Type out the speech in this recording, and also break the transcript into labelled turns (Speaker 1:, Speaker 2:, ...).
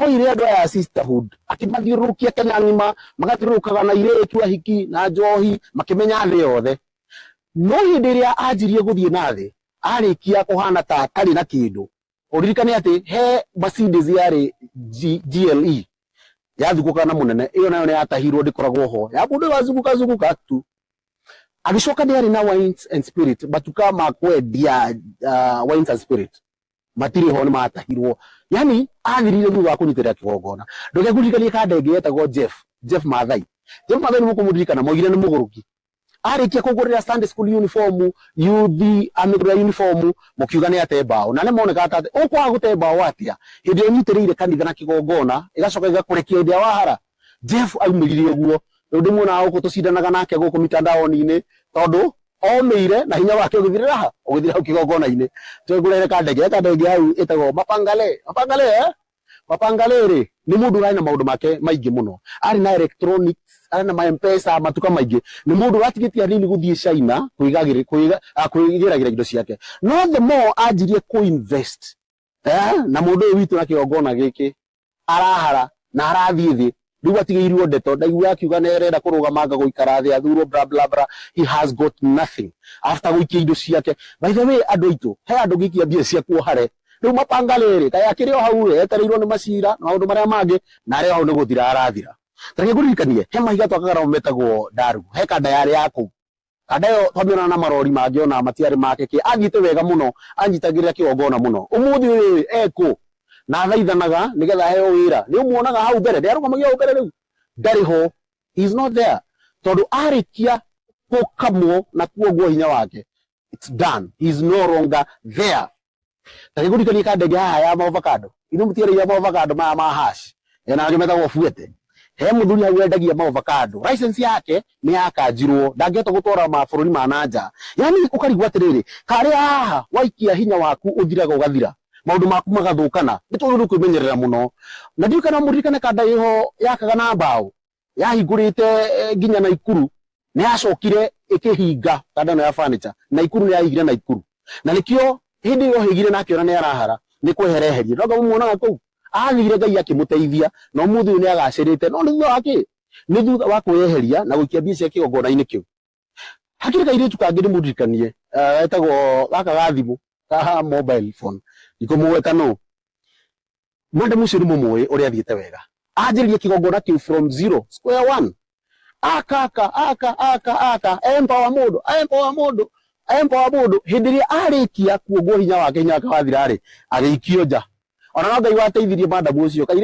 Speaker 1: oire andå aya sisterhood akimathiũrũrũkia Kenya ng'ima magathiũrũrũkaga na iretu ahiki na njohi makimenya thĩ yothe no hĩndĩ ĩrĩa anjirie gũthiĩ na thĩ arĩkia kũhana ta atarĩ na kĩndũ ũririkane atĩ he Mercedes yarĩ GLE yathugũka na mũnene ĩyo nayo nĩ yatahirwo ndĩkoragwo ho ya mũndũ wazunguka tu agicoka nĩ arĩ na wines and spirit batuka makwendia wines and spirit matiri ho nĩ matahirwo yani athirire thutha wa kũnyitĩrĩra kĩgongona ndũgekũririkanie kandenge yetagwo Jeff Mathai nĩ mũkũmũririkana moigire nĩ mũgũrũki arĩkia kũgũrĩra Sunday school uniform youth amigura uniform mũkiuga nĩ ate mbaũ na nĩ moneka atĩ ũkwaga gũte mbaũ atia hĩndĩ ũnyitĩrĩire kanitha na kĩgongona ĩgacoka ĩgakũrekia hĩndĩ ya wahara Jeff aumĩrire guo rĩu ndĩmuonaga gũkũ tũcindanaga nake gũkũ mitandaoni-inĩ tondũ omĩire na hinya wake ũgĩthirĩra ha ũgĩthirĩra hau kĩgongona-inĩ twĩgũrĩre kandenge hau ĩtagwo Mapangale rĩ nĩ mũndũ ũrarĩ na maũndũ make maingĩ mũno arĩ na electronics arĩ na M-Pesa matuka maingĩ nĩ mũndũ watigĩtie hanini gũthiĩ China kwĩgĩragĩra indo ciake no the more anjirie kũ-invest na mũndũ ũyũ witũ na kĩgongona gĩkĩ arahara na arathiĩ thĩ rĩu atigĩirwo ndeto ndaigua akiuga nĩ arenda kũrũgama anga gũikara thĩ athurwo bla bla bla he has got nothing after gũikia indo ciake by the way andũ aitũ he andũ gĩikia mbia ciaku ohare rĩu Mapangale rĩ kaya kĩrĩ o hau etereirwo nĩ macira na maũndũ marĩa mangĩ na arĩ hau nĩ gũthira arathira tareke ngũririkanie he mahiga twakagara metagwo Ndaru he kanda yarĩ ya kũu kanda ĩyo twamĩona na marori mangĩ ona matiarĩ make kĩ athiĩte wega mũno anyitagĩrĩra kĩgongona mũno ũmũthĩ ũyũ ekũ na thaithanaga nĩgetha heo wĩra nĩ ũmuonaga hau mbere nĩarũgamagia hau mbere rĩu ndarĩ ho he is not there tondũ arĩkia gũkamwo na kuoguo hinya wake it's done he is no longer there tareke ngũririkanie kandenge haha ya avocado ithuĩ mũtiĩrĩire avocado maya ma hash na angĩ metagwo buete he mũthuri hau endagia avocado license yake nĩ yakanjirwo ndangĩhota gũtwara mabũrũri ma nanja yani ũkarigwo atĩrĩrĩ karĩa haha waikia hinya waku ũthiraga ũgathira maũndũ maku magathũkana nĩtũgĩrĩirwo kwĩmenyerera mũno na ndiũ kana mũririkane kanda ĩho yakaga na mbaũ yahingũrĩte nginya Naikuru nĩ yacokire ĩkĩhinga kanda ĩno ya furniture Naikuru nĩ yahingire Naikuru na nĩkĩo hĩndĩ ĩyo hĩgire na akĩona nĩ arahara nĩ kwehereheria ndoga mũmuonaga kũu athire Ngai akĩmũteithia no mũthĩ nĩ agacĩrĩte no nĩ thutha wake nĩ thutha wa kwĩyeheria na gũikia mbia cia kĩgongona-inĩ kĩu hakiri kairĩtu kangĩ nĩ mũririkanie etagwo gaka ga thimũ ka mobile phone ikomweta no mwende mũcio nĩ mũmũĩ ũrĩa athiĩte wega anjĩrĩrie kĩgongona kĩu from zero square one aka empower mũndũ hĩndĩ ĩrĩa arĩkia kuoguo hinya wake wathira rĩ agĩikio nja ona no Ngai wateithirie madamu ũcio kairĩtu